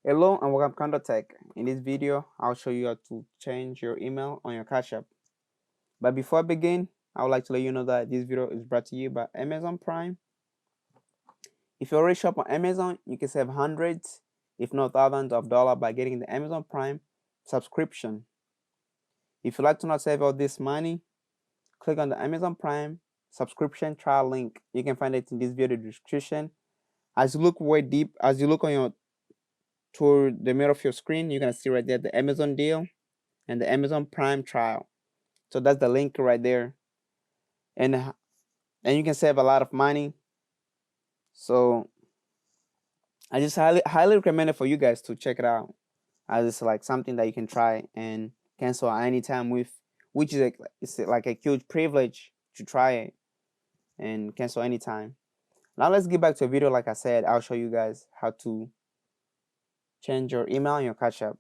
Hello and welcome to KahindoTech. In this video, I'll show you how to change your email on your Cash App. But before I begin, I would like to let you know that this video is brought to you by Amazon Prime. If you already shop on Amazon, you can save hundreds, if not thousands of dollars by getting the Amazon Prime subscription. If you'd like to not save all this money, click on the Amazon Prime subscription trial link. You can find it in this video description. As you look way deep, as you look on your toward the middle of your screen, you're gonna see right there the Amazon deal and the Amazon Prime trial. So that's the link right there, and you can save a lot of money. So I just highly recommend it for you guys to check it out, as it's like something that you can try and cancel at any time with, which is it's like a huge privilege to try it and cancel anytime. Now let's get back to a video. Like I said, I'll show you guys how to change your email on your Cash App.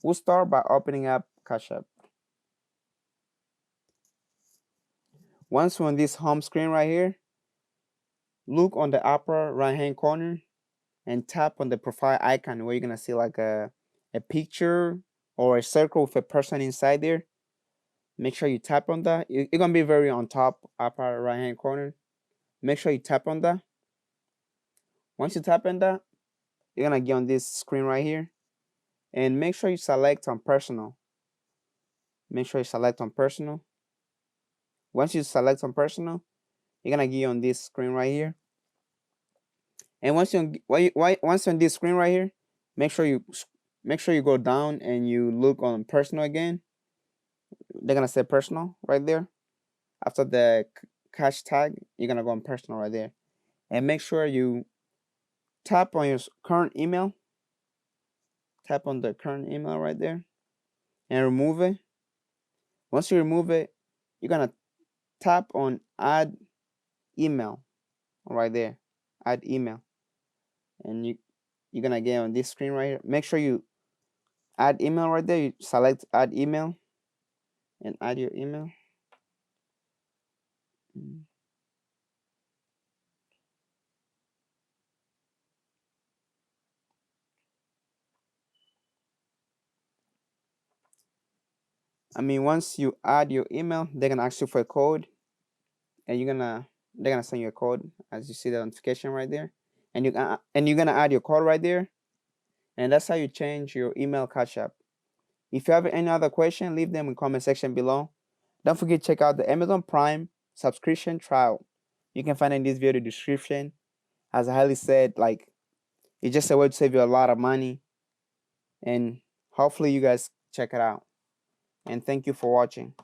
We'll start by opening up Cash App. Once you're on this home screen right here, look on the upper right hand corner and tap on the profile icon where you're gonna see like a picture or a circle with a person inside there. Make sure you tap on that. It's gonna be very on top upper right hand corner. Make sure you tap on that. Once you tap on that, you're gonna get on this screen right here, and make sure you select on personal. Make sure you select on personal. Once you select on personal, you're gonna get on this screen right here. And once you're on this screen right here, make sure you go down and you look on personal again. They're gonna say personal right there. After the cash tag, you're gonna go on personal right there, and make sure you tap on your current email. Tap on the current email right there, and remove it. Once you remove it, you're gonna tap on add email right there. Add email, and you're gonna get on this screen right here. Make sure you add email right there. You select add email and add your email. Once you add your email, they're gonna ask you for a code, and they're gonna send you a code, as you see the notification right there, and you're gonna add your code right there, and that's how you change your email Cash App. If you have any other question, leave them in the comment section below. Don't forget to check out the Amazon Prime subscription trial. You can find it in this video description. As I highly said, like, it's just a way to save you a lot of money, and hopefully you guys check it out. And thank you for watching.